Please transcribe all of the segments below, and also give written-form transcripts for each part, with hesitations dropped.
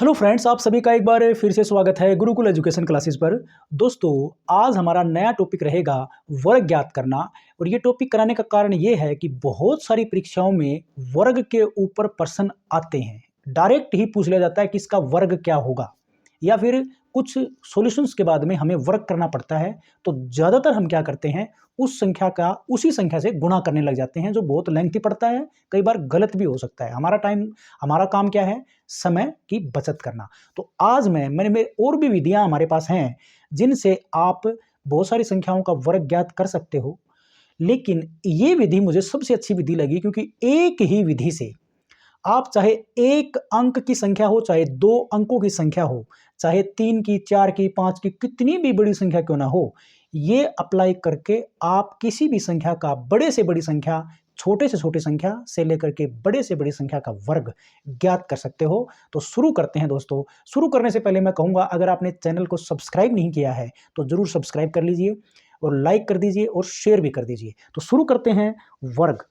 Hello friends, आप सभी का एक बार फिर से स्वागत है गुरुकुल एजुकेशन क्लासेस पर। दोस्तों, आज हमारा नया टॉपिक रहेगा वर्ग ज्ञात करना। और ये टॉपिक कराने का कारण ये है कि बहुत सारी परीक्षाओं में वर्ग के ऊपर प्रश्न आते हैं। डायरेक्ट ही पूछ लिया जाता है कि इसका वर्ग क्या होगा, या फिर कुछ सॉल्यूशंस के बाद में हमें वर्ग करना पड़ता है। तो ज़्यादातर हम क्या करते हैं, उस संख्या का उसी संख्या से गुणा करने लग जाते हैं, जो बहुत लेंथी पड़ता है, कई बार गलत भी हो सकता है। हमारा काम क्या है, समय की बचत करना। तो आज मैंने में और भी विधियां हमारे पास हैं जिनसे आप बहुत सारी संख्याओं का वर्ग ज्ञात कर सकते हो। लेकिन ये विधि मुझे सबसे अच्छी विधि लगी, क्योंकि एक ही विधि से आप चाहे एक अंक की संख्या हो, चाहे दो अंकों की संख्या हो, चाहे 3 की, 4 की, 5 की, कितनी भी बड़ी संख्या क्यों ना हो, ये अप्लाई करके आप किसी भी संख्या का, बड़े से बड़ी संख्या, छोटे से छोटी संख्या से लेकर के बड़े से बड़ी संख्या का वर्ग ज्ञात कर सकते हो। तो शुरू करते हैं दोस्तों। शुरू करने से पहले मैं कहूँगा, अगर आपने चैनल को सब्सक्राइब नहीं किया है तो जरूर सब्सक्राइब कर लीजिए और लाइक कर दीजिए और शेयर भी कर दीजिए। तो शुरू करते हैं वर्ग।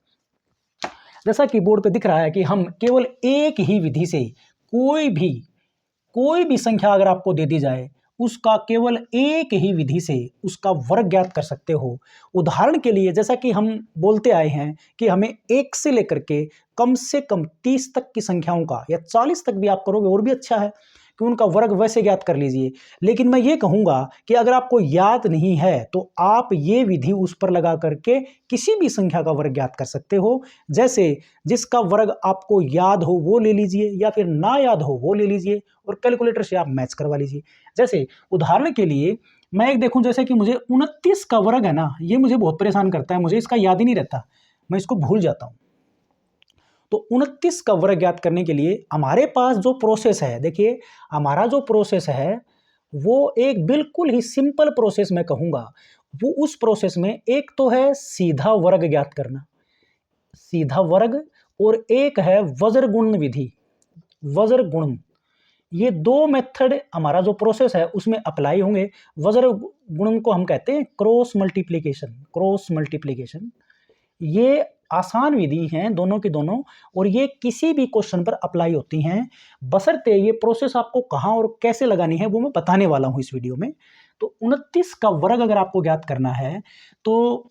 जैसा कि बोर्ड पे दिख रहा है कि हम केवल एक ही विधि से कोई भी संख्या अगर आपको दे दी जाए, उसका केवल एक ही विधि से उसका वर्ग ज्ञात कर सकते हो। उदाहरण के लिए, जैसा कि हम बोलते आए हैं कि हमें 1 से लेकर के कम से कम 30 तक की संख्याओं का, या 40 तक भी आप करोगे और भी अच्छा है कि उनका वर्ग वैसे ज्ञात कर लीजिए। लेकिन मैं ये कहूँगा कि अगर आपको याद नहीं है तो आप ये विधि उस पर लगा करके किसी भी संख्या का वर्ग ज्ञात कर सकते हो। जैसे जिसका वर्ग आपको याद हो वो ले लीजिए, या फिर ना याद हो वो ले लीजिए और कैलकुलेटर से आप मैच करवा लीजिए। जैसे उदाहरण के लिए मैं एक देखूं, जैसे कि मुझे 29 का वर्ग है ना, ये मुझे बहुत परेशान करता है, मुझे इसका याद ही नहीं रहता, मैं इसको भूल जाता हूं। तो 29 का वर्ग ज्ञात करने के लिए हमारे पास जो प्रोसेस है, देखिए हमारा जो प्रोसेस है वो एक बिल्कुल ही सिंपल प्रोसेस मैं कहूँगा। वो उस प्रोसेस में एक तो है सीधा वर्ग ज्ञात करना, सीधा वर्ग, और एक है वज्र गुणन विधि, वज्र गुणन। ये दो मेथड हमारा जो प्रोसेस है उसमें अप्लाई होंगे। वज्र गुणन को हम कहते हैं क्रॉस मल्टीप्लिकेशन, क्रॉस मल्टीप्लिकेशन। ये आसान विधि हैं दोनों की दोनों, और ये किसी भी क्वेश्चन पर अप्लाई होती हैं, बशर्ते ये प्रोसेस आपको कहाँ और कैसे लगानी है वो मैं बताने वाला हूँ इस वीडियो में। तो 29 का वर्ग अगर आपको ज्ञात करना है तो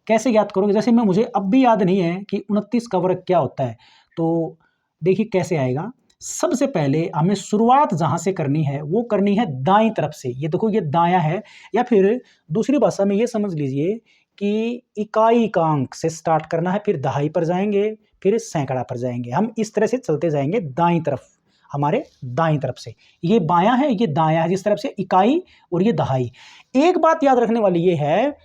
कैसे ज्ञात करोगे। जैसे मुझे अब भी याद नहीं है कि 29 का वर्ग क्या होता है, तो देखिए कैसे आएगा। सबसे पहले हमें शुरुआत जहाँ से करनी है वो करनी है दाईं तरफ से। ये देखो, ये दायां है, या फिर दूसरी भाषा में ये समझ लीजिए कि इकाई का अंक से स्टार्ट करना है, फिर दहाई पर जाएंगे, फिर सैकड़ा पर जाएंगे। हम इस तरह से चलते जाएंगे दाईं तरफ, हमारे दाईं तरफ से। ये बायां है, ये दायां है, जिस तरफ से इकाई और ये दहाई। एक बात याद रखने वाली ये है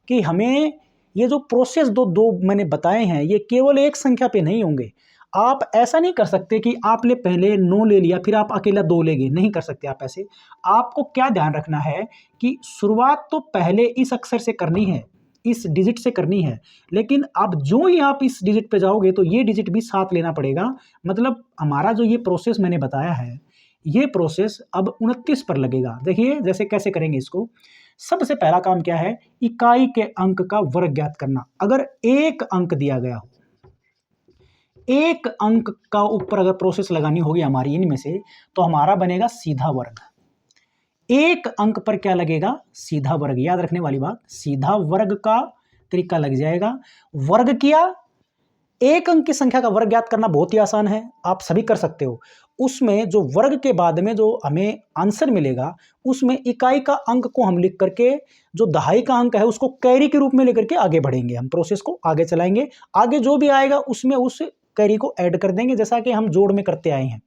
कि हमें ये जो प्रोसेस दो मैंने बताए हैं, ये केवल एक संख्या पे नहीं होंगे। आप ऐसा नहीं कर सकते कि आपने पहले 9 ले लिया फिर आप अकेला 2 ले गए, नहीं कर सकते आप ऐसे। आपको क्या ध्यान रखना है कि शुरुआत तो पहले इस अक्षर से करनी है, इस डिजिट से करनी है, लेकिन अब जो ही आप इस डिजिट पे जाओगे तो ये डिजिट भी साथ लेना पड़ेगा। मतलब हमारा जो ये प्रोसेस मैंने बताया है, ये प्रोसेस अब 29 पर लगेगा। देखिए जैसे कैसे करेंगे इसको। सबसे पहला काम क्या है, इकाई के अंक का वर्ग ज्ञात करना। अगर एक अंक दिया गया हो, एक अंक का ऊपर अगर प्रोसेस लगानी होगी हमारी इनमें से, तो हमारा बनेगा सीधा वर्ग। एक अंक पर क्या लगेगा, सीधा वर्ग। याद रखने वाली बात, सीधा वर्ग का तरीका लग जाएगा। वर्ग किया, एक अंक की संख्या का वर्ग ज्ञात करना बहुत ही आसान है, आप सभी कर सकते हो। उसमें जो वर्ग के बाद में जो हमें आंसर मिलेगा, उसमें इकाई का अंक को हम लिख करके जो दहाई का अंक है उसको कैरी के रूप में लेकर के आगे बढ़ेंगे, हम प्रोसेस को आगे चलाएंगे। आगे जो भी आएगा उसमें उस कैरी को ऐड कर देंगे, जैसा कि हम जोड़ में करते आए हैं।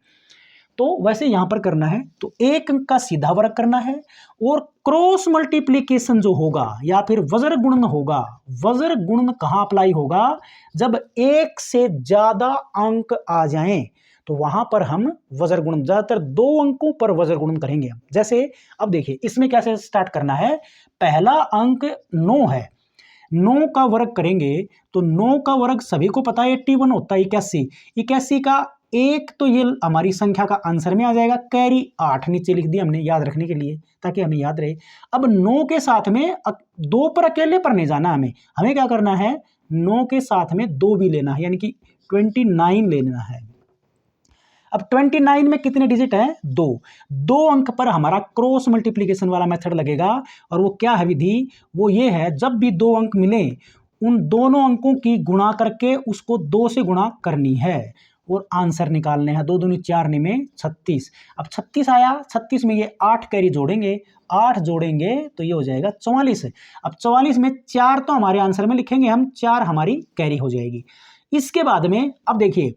तो वैसे यहां पर करना है तो एक अंक का सीधा वर्ग करना है, और क्रॉस मल्टीप्लीकेशन जो होगा या फिर वज्र गुणन होगा। वज्र गुणन कहां अप्लाई होगा, जब एक से ज्यादा अंक आ जाएं तो वहां पर हम वज्र गुणन, ज्यादातर 2 अंकों पर वज्र गुणन करेंगे हम। जैसे अब देखिए इसमें कैसे स्टार्ट करना है। पहला अंक 9 है, 9 का वर्ग करेंगे तो 9 का वर्ग सभी को पता है 81 होता है, 81। 81 का एक तो ये हमारी संख्या का आंसर में आ जाएगा, कैरी 8 नीचे लिख दिया हमने याद रखने के लिए, ताकि हमें याद रहे। अब 9 के साथ में 2 पर अकेले पर नहीं जाना, हमें क्या करना है, 9 के साथ में 2 भी लेना है, यानी कि 29 लेना है। अब 29 में कितने डिजिट हैं? 2। 2 अंक पर हमारा क्रॉस मल्टीप्लिकेशन वाला मेथड लगेगा, और वो क्या है विधि? वो ये है, जब भी 2 अंक मिले उन दोनों अंकों की गुणा करके उसको 2 से गुणा करनी है और आंसर निकालने हैं। 2 दूनी 4 में 36। अब 36 आया, 36 में ये 8 कैरी जोड़ेंगे, 8 जोड़ेंगे तो ये हो जाएगा 44। अब 44 में 4 तो हमारे आंसर में लिखेंगे हम, 4 हमारी कैरी हो जाएगी। इसके बाद में अब देखिए,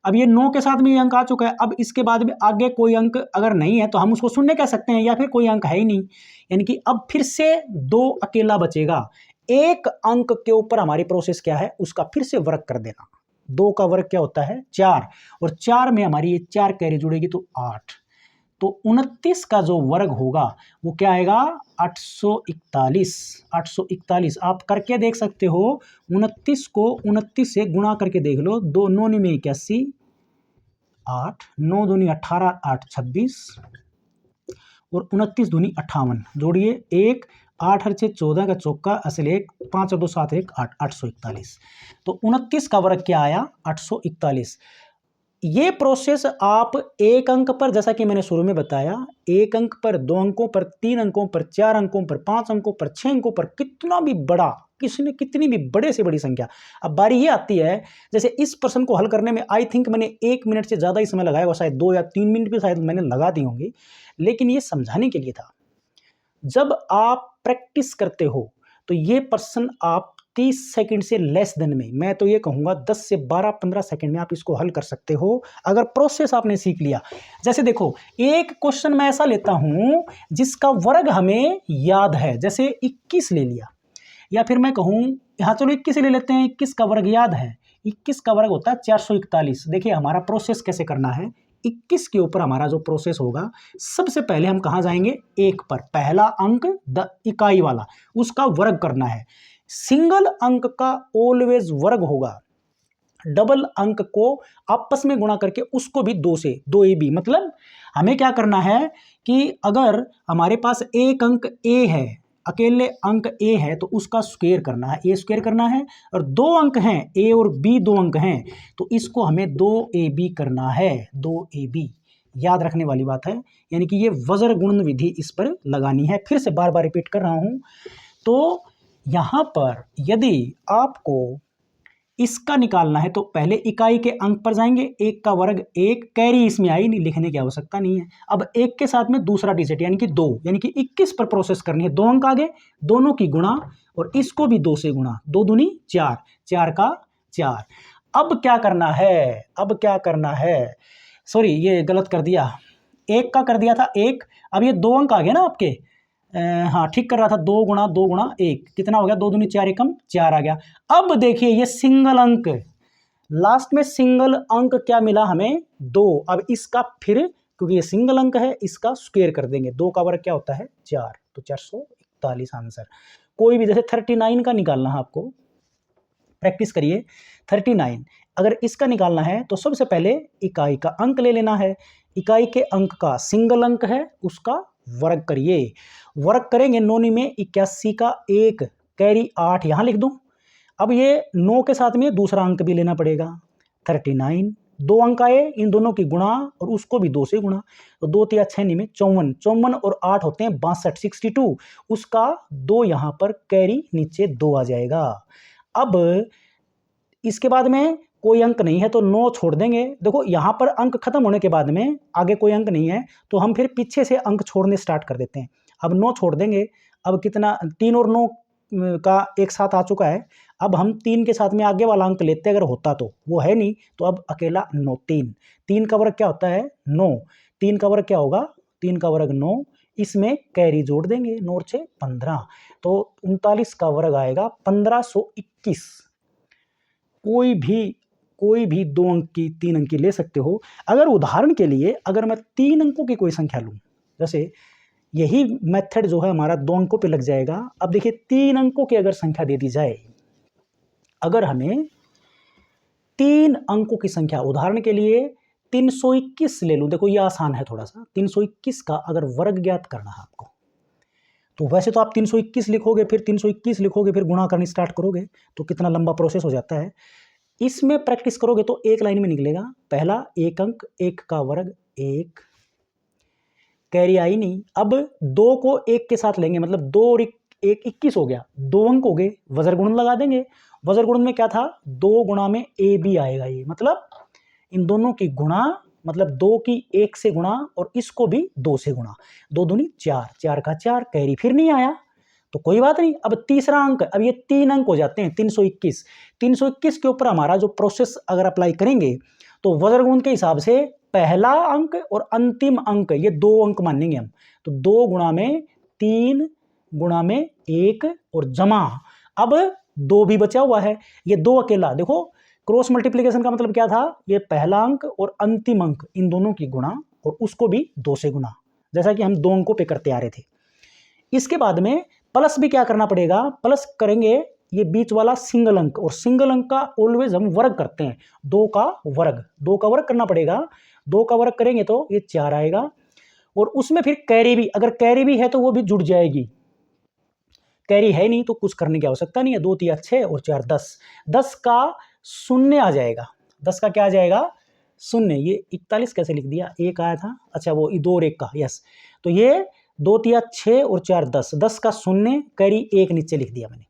अब ये 9 के साथ में ये अंक आ चुका है। अब इसके बाद में आगे कोई अंक अगर नहीं है तो हम उसको शून्य कह सकते हैं, या फिर कोई अंक है ही नहीं, यानी कि अब फिर से 2 अकेला बचेगा। एक अंक के ऊपर हमारी प्रोसेस क्या है? उसका फिर से वर्ग कर देना। 2 का वर्ग क्या होता है? 4, और 4 में हमारी ये 4 कैरी जुड़ेगी तो 8। तो 29 का जो वर्ग होगा वो क्या आएगा? 841। 841 आप करके देख सकते हो। 29 को 29 से गुणा करके देख लो। 2 9 में 81, 8 9 दूनी 18, 8 26 और 29 दूनी 58। जोड़िए 1, 8 और 6 14 का चौका, असल 1, 5 और 2 7 1 8, 841। तो 29 का वर्ग क्या आया? 841। ये प्रोसेस आप एक अंक पर, जैसा कि मैंने शुरू में बताया, एक अंक पर, 2 अंकों पर, 3 अंकों पर, 4 अंकों पर, 5 अंकों पर, 6 अंकों पर, कितना भी बड़ा, कितनी भी बड़े से बड़ी संख्या। अब बारी ये आती है, जैसे इस प्रश्न को हल करने में आई थिंक मैंने 1 मिनट से ज़्यादा ही समय लगाया होगा, शायद 2 या 3 मिनट भी शायद मैंने लगा दी होंगी, लेकिन ये समझाने के लिए था। जब आप प्रैक्टिस करते हो तो ये प्रश्न आप 30 सेकंड से लेस देन में, मैं तो ये कहूँगा 10 से 12-15 सेकंड में आप इसको हल कर सकते हो, अगर प्रोसेस आपने सीख लिया। जैसे देखो, एक क्वेश्चन मैं ऐसा लेता हूँ जिसका वर्ग हमें याद है, जैसे 21 ले लिया, या फिर मैं कहूँ यहाँ चलो 21 ले लेते हैं, 21 का वर्ग याद है। 21 का वर्ग होता है 441। देखिए हमारा प्रोसेस कैसे करना है। 21 के ऊपर हमारा जो प्रोसेस होगा, सबसे पहले हम कहाँ जाएंगे? 1 पर, पहला अंक इकाई वाला, उसका वर्ग करना है। सिंगल अंक का ऑलवेज वर्ग होगा, डबल अंक को आपस में गुणा करके उसको भी 2 से, 2ab, मतलब हमें क्या करना है कि अगर हमारे पास एक अंक a है, अकेले अंक a है, तो उसका स्क्वायर करना है, a स्क्वायर करना है, और 2 अंक हैं a और b, 2 अंक हैं, तो इसको हमें 2ab करना है। 2ab याद रखने वाली बात है, यानी कि ये वज्र गुणन विधि इस पर लगानी है। फिर से बार बार रिपीट कर रहा हूं। तो यहां पर यदि आपको इसका निकालना है तो पहले इकाई के अंक पर जाएंगे, 1 का वर्ग 1, कैरी इसमें आई नहीं, लिखने की आवश्यकता नहीं है। अब 1 के साथ में दूसरा डिजिट यानी कि 2, यानी कि 21 पर प्रोसेस करनी है। 2 अंक आगे, दोनों की गुणा और इसको भी 2 से गुणा, 2 दूनी 4, 4 का 4। अब क्या करना है? अब क्या करना है? सॉरी, ये गलत कर दिया, 1 का कर दिया था 1। अब ये 2 अंक आ गए ना आपके, हाँ ठीक कर रहा था, 2 गुणा 2 गुणा 1 कितना हो गया? 2 दूनी 4, एकम 4 आ गया। अब देखिए ये सिंगल अंक, लास्ट में सिंगल अंक क्या मिला हमें? 2। अब इसका फिर, क्योंकि ये सिंगल अंक है, इसका स्क्वायर कर देंगे। 2 का वर्ग क्या होता है? 4, तो 441 आंसर। कोई भी, जैसे 39 का निकालना है आपको, प्रैक्टिस करिए। 39 अगर इसका निकालना है तो सबसे पहले इकाई का अंक ले लेना है। इकाई के अंक का सिंगल अंक है, उसका वर्ग करिए। वर्ग करेंगे 9 में 81 का 1, कैरी 8 यहां लिख दूं। अब ये 9 के साथ में दूसरा अंक भी लेना पड़ेगा, 39। 2 अंक आए, इन दोनों की गुणा और उसको भी 2 से गुणा, तो 2 तिया 6 में 54, 54 और 8 होते हैं 62, 62, उसका 2 यहां पर कैरी, नीचे 2 आ जाएगा। अब इसके बाद में कोई अंक नहीं है तो 9 छोड़ देंगे। देखो यहाँ पर अंक खत्म होने के बाद में आगे कोई अंक नहीं है तो हम फिर पीछे से अंक छोड़ने स्टार्ट कर देते हैं। अब 9 छोड़ देंगे। अब कितना? 3 और 9 का एक साथ आ चुका है। अब हम 3 के साथ में आगे वाला अंक लेते अगर होता, तो वो है नहीं, तो अब अकेला 9, 3 का वर्ग क्या होता है? 9। 3 का वर्ग क्या होगा? 3 का वर्ग 9, इसमें कैरी जोड़ देंगे, 9 और 6 15, तो 39 का वर्ग आएगा 1521। कोई भी 2 अंक की, 3 अंक की ले सकते हो। अगर उदाहरण के लिए अगर मैं 3 अंकों की कोई संख्या लूं, जैसे यही मेथड जो है हमारा 2 अंकों पे लग जाएगा। अब देखिए 3 अंकों की अगर संख्या दे दी जाए, अगर हमें 3 अंकों की संख्या, उदाहरण के लिए 321 ले लूं, देखो ये आसान है थोड़ा सा। 321 का अगर वर्ग ज्ञात करना है आपको, तो वैसे तो आप 321 लिखोगे, फिर 321 लिखोगे, फिर गुणा करनी स्टार्ट करोगे, तो कितना लंबा प्रोसेस हो जाता है। इसमें प्रैक्टिस करोगे तो एक लाइन में निकलेगा। पहला एक अंक, एक का वर्ग एक, कैरी आई नहीं। अब 2 को 1 के साथ लेंगे, मतलब 2 और 1 21 हो गया, 2 अंक हो गए, वज्र गुणन लगा देंगे। वज्र गुणन में क्या था, 2 गुणा में ए बी आएगा, ये मतलब इन दोनों की गुणा, मतलब 2 की 1 से गुणा और इसको भी 2 से गुणा, 2 दूनी 4, 4 का 4, कैरी फिर नहीं आया तो कोई बात नहीं। अब तीसरा अंक, अब ये 3 अंक हो जाते हैं, 321। 321 के ऊपर हमारा जो प्रोसेस अगर अप्लाई करेंगे तो वज्र गुणन के हिसाब से पहला अंक और अंतिम अंक ये 2 अंक मानेंगे हम। तो 2 गुणा में 3 गुणा में 1 और जमा, अब 2 भी बचा हुआ है, ये 2 अकेला। देखो क्रॉस मल्टीप्लिकेशन का मतलब क्या था, ये पहला अंक और अंतिम अंक इन दोनों की गुणा और उसको भी 2 से गुणा, जैसा कि हम 2 अंकों पे करते आ रहे थे। इसके बाद में प्लस भी क्या करना पड़ेगा, प्लस करेंगे ये बीच वाला सिंगल अंक, और सिंगल अंक का ऑलवेज हम वर्ग करते हैं, 2 का वर्ग, 2 का वर्ग करना पड़ेगा। 2 का वर्ग करेंगे तो ये 4 आएगा, और उसमें फिर कैरी भी, अगर कैरी भी है तो वो भी जुड़ जाएगी, कैरी है नहीं तो कुछ करने की आवश्यकता नहीं है। 2 3 6 और 4 10, 10 का शून्य आ जाएगा, 10 का क्या आ जाएगा, शून्य। ये 41 कैसे लिख दिया, 1 आया था, अच्छा वो 2 और 1 का, यस। तो ये 2 3 6 और 4 10, 10 का शून्य, कैरी 1 नीचे लिख दिया मैंने।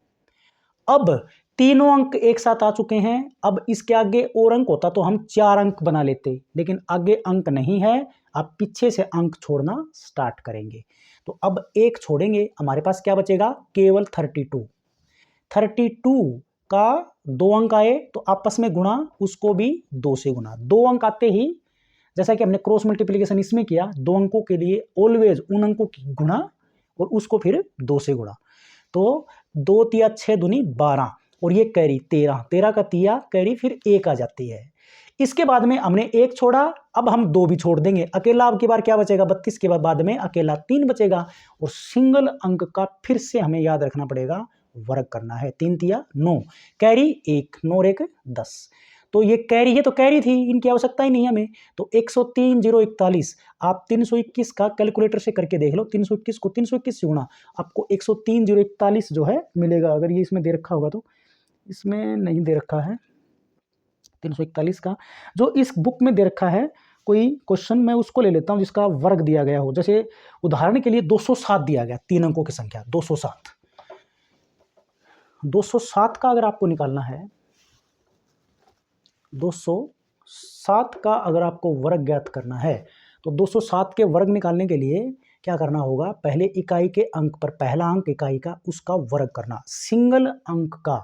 अब तीनों अंक एक साथ आ चुके हैं, अब इसके आगे और अंक होता तो हम 4 अंक बना लेते, लेकिन आगे अंक नहीं है, आप पीछे से अंक छोड़ना स्टार्ट करेंगे। तो अब एक छोड़ेंगे, हमारे पास क्या बचेगा, केवल 32। 32 का 2 अंक आए तो आपस में गुणा, उसको भी 2 से गुणा। 2 अंक आते ही, जैसा कि हमने क्रॉस मल्टीप्लिकेशन इसमें किया, 2 अंकों के लिए ऑलवेज उन अंकों की गुणा और उसको फिर 2 से गुणा। तो 2 तिया 6 दूनी 12, और ये कैरी 13, 13 का तिया कैरी फिर 1 आ जाती है। इसके बाद में हमने 1 छोड़ा, अब हम 2 भी छोड़ देंगे, अकेला अब की बार क्या बचेगा, 32 के बाद में अकेला 3 बचेगा, और सिंगल अंक का फिर से हमें याद रखना पड़ेगा, वर्ग करना है। 3 तिया 9, कैरी 1, 9 और 1 10। तो ये कैरी है, तो कैरी थी, इनकी आवश्यकता ही नहीं हमें। तो 103 041, आप 321 का कैलकुलेटर से करके देख लो, 321 को 321 से गुणा, आपको 103 041 जो है मिलेगा। अगर ये इसमें दे रखा होगा तो, इसमें नहीं दे रखा है 341 का, जो इस बुक में दे रखा है कोई क्वेश्चन, मैं उसको ले लेता हूँ जिसका वर्ग दिया गया हो। जैसे उदाहरण के लिए 207 दिया गया, 3 अंकों की संख्या 207। 207 का अगर आपको निकालना है, 207 का अगर आपको वर्ग ज्ञात करना है, तो 207 के वर्ग निकालने के लिए क्या करना होगा, पहले इकाई के अंक पर, पहला अंक इकाई का, उसका वर्ग करना, सिंगल अंक का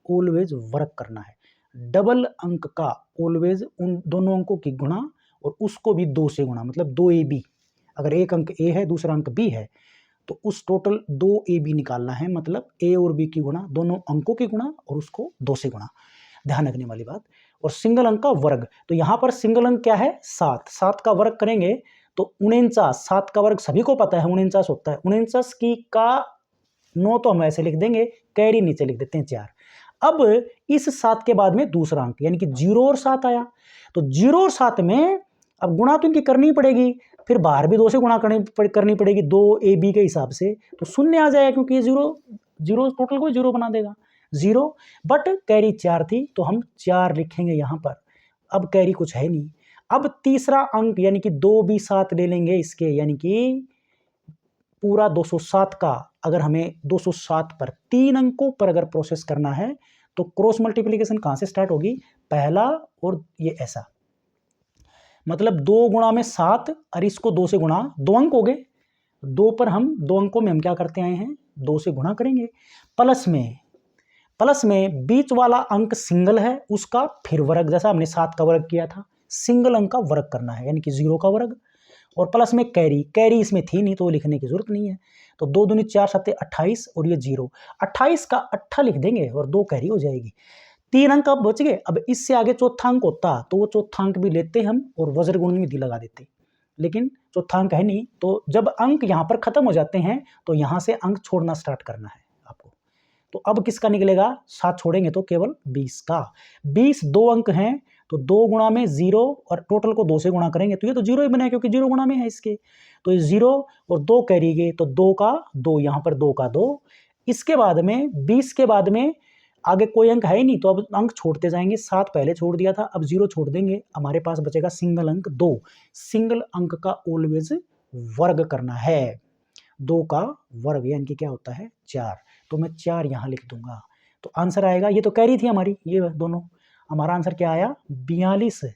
ऑलवेज वर्ग करना है, डबल अंक का ऑलवेज उन दोनों अंकों की गुणा और उसको भी 2 से गुणा, मतलब 2ab। अगर एक अंक a है दूसरा अंक b है तो उस टोटल 2ab निकालना है, मतलब a और b की गुणा, दोनों अंकों की गुणा और उसको 2 से गुणा, ध्यान रखने वाली बात। और सिंगल अंक का वर्ग, तो यहां पर सिंगल अंक क्या है, 7, 7 का वर्ग करेंगे तो 49, 7 का वर्ग सभी को पता है 49 होता है, 49 की का 9 तो हम ऐसे लिख देंगे, कैरी नीचे लिख देते हैं 4। अब इस 7 के बाद में दूसरा अंक, यानी कि 0 और 7 आया, तो 0 और 7 में अब गुणा तो इनकी करनी पड़ेगी, फिर बाहर भी 2 से गुणा करनी पड़ेगी, 2ab के हिसाब से, तो शून्य आ जाएगा, क्योंकि ये 0 टोटल को 0 बना देगा, 0। बट कैरी 4 थी तो हम 4 लिखेंगे यहाँ पर, अब कैरी कुछ है नहीं। अब तीसरा अंक यानी कि 2 भी 7 ले लेंगे इसके, यानी कि पूरा 207 का, अगर हमें 207 पर 3 अंकों पर अगर प्रोसेस करना है तो क्रॉस मल्टीप्लिकेशन कहाँ से स्टार्ट होगी, पहला और ये ऐसा, मतलब 2 गुणा में 7 और इसको 2 से गुणा, 2 अंक हो गए, 2 पर हम 2 अंकों में हम क्या करते आए हैं, 2 से गुणा करेंगे। प्लस में बीच वाला अंक सिंगल है, उसका फिर वर्ग, जैसा हमने 7 का वर्ग किया था, सिंगल अंक का वर्ग करना है, यानी कि 0 का वर्ग, और प्लस में कैरी इसमें थी नहीं तो लिखने की जरूरत नहीं है। तो 2 दूनी 4 7 28 और ये 0, 28 का 8 लिख देंगे और 2 कैरी हो जाएगी। 3 अंक अब बच गए। अब इससे आगे चौथा अंक होता तो वो चौथा अंक भी लेते हम और वज्र गुणन विधि लगा देते, लेकिन चौथा अंक है नहीं, तो जब अंक यहाँ पर खत्म हो जाते हैं तो यहाँ से अंक छोड़ना स्टार्ट करना है आपको। तो अब किसका निकलेगा, 7 छोड़ेंगे तो केवल 20 का। 20 2 अंक हैं तो 2 गुणा में 0 और टोटल को 2 से गुणा करेंगे तो ये तो 0 ही बना है, क्योंकि 0 गुणा में है इसके, तो ये 0 और 2 कैरी गए, तो 2 का 2, यहाँ पर 2 का 2। इसके बाद में 20 के बाद में आगे कोई अंक है ही नहीं, तो अब अंक छोड़ते जाएंगे। 7 पहले छोड़ दिया था, अब 0 छोड़ देंगे, हमारे पास बचेगा सिंगल अंक 2। सिंगल अंक का ऑलवेज वर्ग करना है, 2 का वर्ग यानी कि क्या होता है 4, तो मैं 4 यहाँ लिख दूंगा। तो आंसर आएगा, ये तो कैरी थी हमारी, ये दोनों, हमारा आंसर क्या आया 42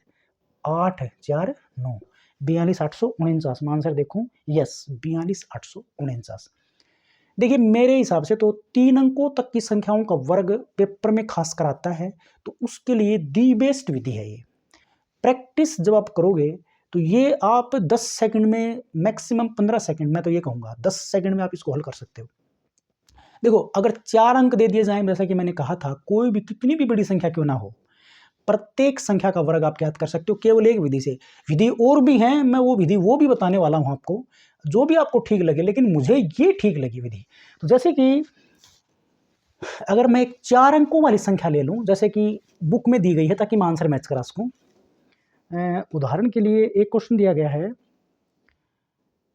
8 4 9, 42 849 में आंसर देखूं, यस 42 849। देखिए मेरे हिसाब से तो 3 अंकों तक की संख्याओं का वर्ग पेपर में खास कर आता है, तो उसके लिए दी बेस्ट विधि है ये। प्रैक्टिस जब आप करोगे तो ये आप 10 सेकंड में, मैक्सिमम 15 सेकंड, मैं तो ये कहूँगा 10 सेकंड में आप इसको हल कर सकते हो। देखो अगर 4 अंक दे दिए जाएं, जैसा कि मैंने कहा था, कोई भी कितनी भी बड़ी संख्या क्यों ना हो, प्रत्येक संख्या का वर्ग आप ज्ञात कर सकते हो केवल एक विधि से। विधि और भी हैं, मैं वो विधि वो भी बताने वाला हूं आपको, जो भी आपको ठीक लगे, लेकिन मुझे ये ठीक लगी विधि। तो जैसे कि अगर मैं एक 4 अंकों वाली संख्या ले लूं, जैसे कि बुक में दी गई है ताकि मैं आंसर मैच करा सकूं। उदाहरण के लिए एक क्वेश्चन दिया गया है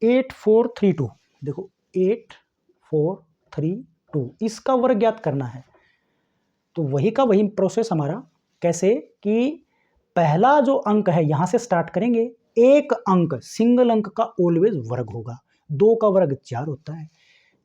8432, देखो 8432, इसका वर्ग ज्ञात करना है। तो वही का वही प्रोसेस हमारा, कैसे कि पहला जो अंक है यहां से स्टार्ट करेंगे, एक अंक सिंगल अंक का ऑलवेज वर्ग होगा, 2 का वर्ग 4 होता है,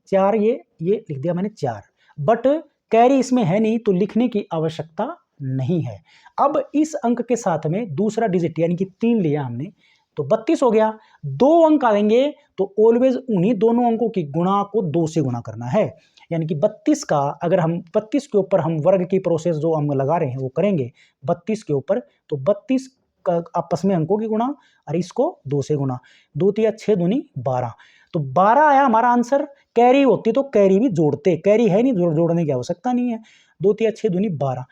4 ये लिख दिया मैंने 4, बट कैरी इसमें है नहीं तो लिखने की आवश्यकता नहीं है। अब इस अंक के साथ में दूसरा डिजिट यानी कि 3 लिया हमने, तो 32 हो गया। 2 अंक आएंगे तो ऑलवेज उन्हीं दोनों अंकों की गुणा को 2 से गुणा करना है, यानी कि 32 का अगर हम 32 के ऊपर हम वर्ग की प्रोसेस जो हम लगा रहे हैं वो करेंगे 32 के ऊपर, तो 32 का आपस में अंकों की गुणा और इसको 2 से गुणा, 2 तिया 6 दूनी 12, तो 12 आया हमारा आंसर। कैरी होती तो कैरी भी जोड़ते, कैरी है नहीं, जोड़ने की आवश्यकता नहीं है। 2 तिया 6 दूनी 12,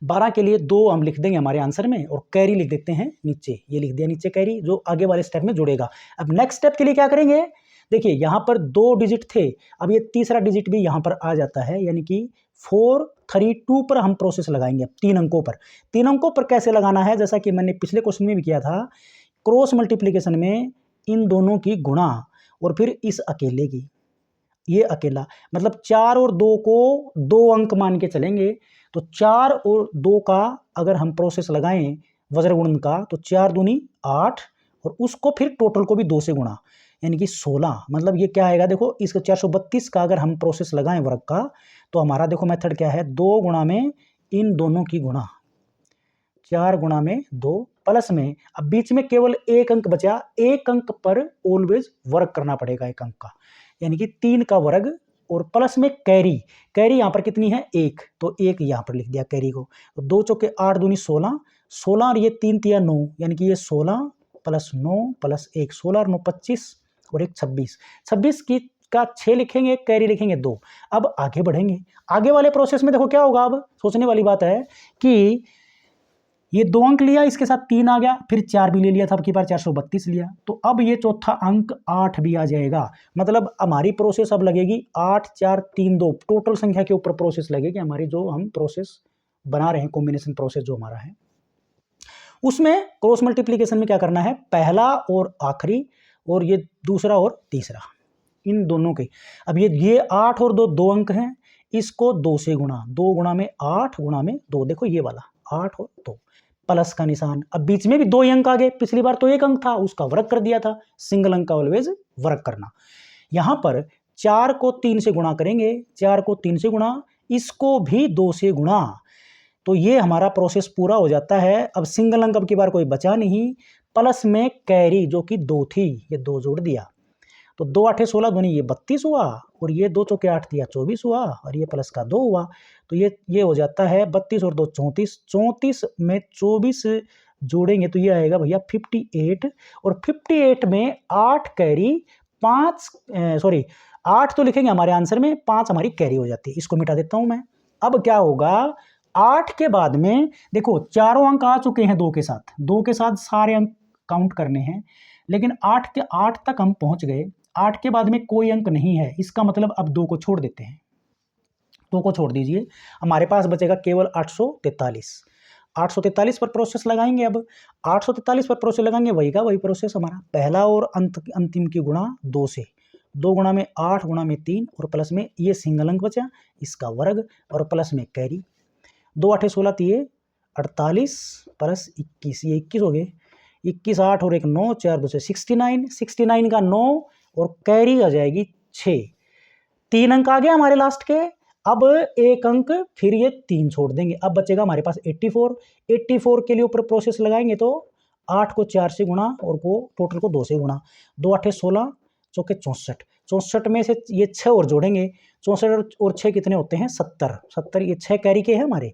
12 के लिए 2 हम लिख देंगे हमारे आंसर में, और कैरी लिख देते हैं नीचे, ये लिख दिया नीचे कैरी, जो आगे वाले स्टेप में जुड़ेगा। अब नेक्स्ट स्टेप के लिए क्या करेंगे, देखिए यहां पर 2 डिजिट थे, अब ये तीसरा डिजिट भी यहां पर आ जाता है, यानी कि 432 पर हम प्रोसेस लगाएंगे। अब 3 अंकों पर, 3 अंकों पर कैसे लगाना है, जैसा कि मैंने पिछले क्वेश्चन में भी किया था, क्रॉस मल्टीप्लीकेशन में इन दोनों की गुणा और फिर इस अकेले की, ये अकेला, मतलब 4 और 2 को 2 अंक मान के चलेंगे, तो 4 और 2 का अगर हम प्रोसेस लगाएं वज्रगुणन का, तो 4 दूनी 8 और उसको फिर टोटल को भी 2 से गुणा, यानी कि 16, मतलब ये क्या आएगा, देखो इसका 432 का अगर हम प्रोसेस लगाएं वर्ग का, तो हमारा देखो मेथड क्या है, 2 गुणा में इन दोनों की गुणा, 4 गुणा में 2 प्लस में, अब बीच में केवल एक अंक बचा, एक अंक पर ऑलवेज वर्ग करना पड़ेगा एक अंक का, यानी कि 3 का वर्ग, और प्लस में कैरी, कैरी यहां पर कितनी है 1, तो 1 यहां पर लिख दिया कैरी को, तो 2 चौके 8 दूनी 16, 16 और ये 3 तिया 9, यानी कि ये 16 प्लस 9 प्लस 1, 16 और 9 25 और एक 26, 26 की का 6 लिखेंगे, कैरी लिखेंगे 2। अब आगे बढ़ेंगे, आगे वाले प्रोसेस में देखो क्या होगा, अब सोचने वाली बात है कि ये 2 अंक लिया, इसके साथ 3 आ गया, फिर 4 भी ले लिया था, अब की बार 432 लिया, तो अब ये चौथा अंक 8 भी आ जाएगा, मतलब हमारी प्रोसेस अब लगेगी 8 4 3 2, टोटल संख्या के ऊपर प्रोसेस लगेगी हमारी, जो हम प्रोसेस बना रहे हैं कॉम्बिनेशन प्रोसेस जो हमारा है, उसमें क्रॉस मल्टीप्लीकेशन में क्या करना है, पहला और आखिरी, और ये दूसरा और तीसरा, इन दोनों के, अब ये 8 और 2 2 अंक हैं, इसको 2 से गुणा, 2 गुणा में 8 गुणा में 2, देखो ये वाला 8 और 2, प्लस का निशान, अब बीच में भी 2 अंक आ गए, पिछली बार तो 1 अंक था उसका वर्ग कर दिया था, सिंगल अंक का ऑलवेज वर्ग करना। यहां पर 4 को 3 से गुणा करेंगे, 4 को 3 से गुणा, इसको भी 2 से गुणा, तो ये हमारा प्रोसेस पूरा हो जाता है। अब सिंगल अंक अब की बार कोई बचा नहीं, प्लस में कैरी जो कि 2 थी, ये 2 जोड़ दिया, तो 2 8 16 दूनी ये 32 हुआ, और ये 2 चौके 8 दिया 24 हुआ, और ये प्लस का 2 हुआ, तो ये हो जाता है 32 और 2 34, 34 में 24 जोड़ेंगे तो ये आएगा भैया 58, और 58 में 8 कैरी 5 8 तो लिखेंगे हमारे आंसर में, 5 हमारी कैरी हो जाती है, इसको मिटा देता हूं मैं। अब क्या होगा, 8 के बाद में देखो चारों अंक आ चुके हैं, 2 के साथ सारे अंक काउंट करने हैं, लेकिन 8 तक हम पहुंच गए, 8 के बाद में कोई अंक नहीं है, इसका मतलब अब 2 को छोड़ देते हैं, 2 को छोड़ दीजिए, हमारे पास बचेगा केवल 843, 843 पर प्रोसेस लगाएंगे। अब 843 पर प्रोसेस लगाएंगे, वही का वही प्रोसेस हमारा, पहला और अंतिम की गुणा 2 से, 2 गुणा में 8 गुणा में 3 और प्लस में ये सिंगल अंक बचा इसका वर्ग और प्लस में कैरी। 2 8 16 3 48 प्लस 21 ये 21 हो गए। 21 8 और 1 9 4 2 से 69 69 का 9 और कैरी आ जाएगी 6। 3 अंक आ गए हमारे लास्ट के। अब एक अंक फिर ये 3 छोड़ देंगे। अब बचेगा हमारे पास 84। 84 के लिए ऊपर प्रोसेस लगाएंगे तो 8 को 4 से गुणा और को टोटल को 2 से गुणा। 2 8 16 चौके 64। 64 में से ये 6 और जोड़ेंगे। 64 और 6 कितने होते हैं 70। 70 ये 6 कैरी के हैं हमारे।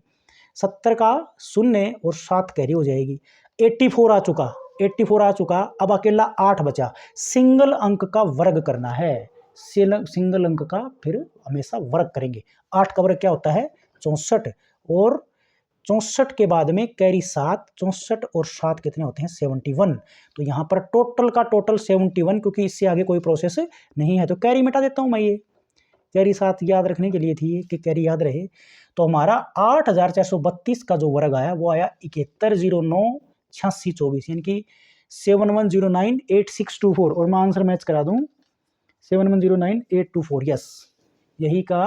70 का 0 और 7 कैरी हो जाएगी। 84 आ चुका। 84 आ चुका। अब अकेला 8 बचा। सिंगल अंक का वर्ग करना है। सिंगल अंक का फिर हमेशा वर्ग करेंगे। 8 का वर्ग क्या होता है 64 और 64 के बाद में कैरी 7। 64 और 7 कितने होते हैं 71। तो यहाँ पर टोटल का टोटल 71 क्योंकि इससे आगे कोई प्रोसेस नहीं है तो कैरी मिटा देता हूँ मैं। ये कैरी 7 याद रखने के लिए थी कि कैरी याद रहे। तो हमारा 8432 का जो वर्ग आया वो आया 71098624 यानी कि 71098624। और मैं आंसर मैच करा दूँ 710984 यस यही का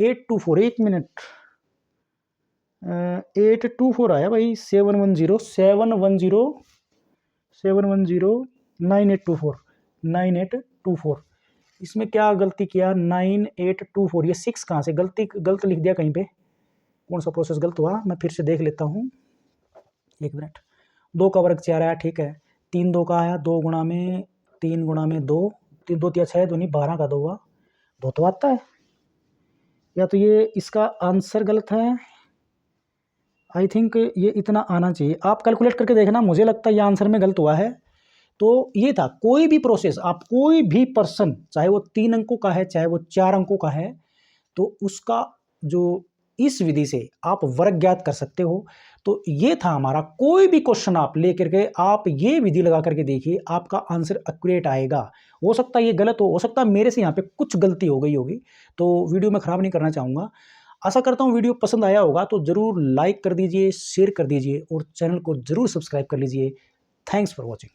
824। 1 मिनट 824 आया भाई। 9824 इसमें क्या गलती किया 9824 ये 6 कहाँ से गलत लिख दिया कहीं पे। कौन सा प्रोसेस गलत हुआ मैं फिर से देख लेता हूँ 1 मिनट। 2 का वर्ग 4 आया ठीक है। 3 2 का आया 2 गुणा में 3 गुणा में 2 3 2 3 6 2 नहीं 12 का 2 हुआ 2 तो आता है। या तो ये इसका आंसर गलत है। आई थिंक ये इतना आना चाहिए। आप कैलकुलेट करके देखना मुझे लगता है ये आंसर में गलत हुआ है। तो ये था कोई भी प्रोसेस आप कोई भी पर्सन चाहे वो 3 अंकों का है चाहे वो 4 अंकों का है तो उसका जो इस विधि से आप वर्ग ज्ञात कर सकते हो। तो ये था हमारा कोई भी क्वेश्चन आप लेकर के आप ये विधि लगा करके देखिए आपका आंसर एक्यूरेट आएगा। हो सकता है ये गलत हो सकता है मेरे से यहाँ पे कुछ गलती हो गई होगी तो वीडियो में ख़राब नहीं करना चाहूँगा। आशा करता हूँ वीडियो पसंद आया होगा तो ज़रूर लाइक कर दीजिए शेयर कर दीजिए और चैनल को ज़रूर सब्सक्राइब कर लीजिए। Thanks for watching.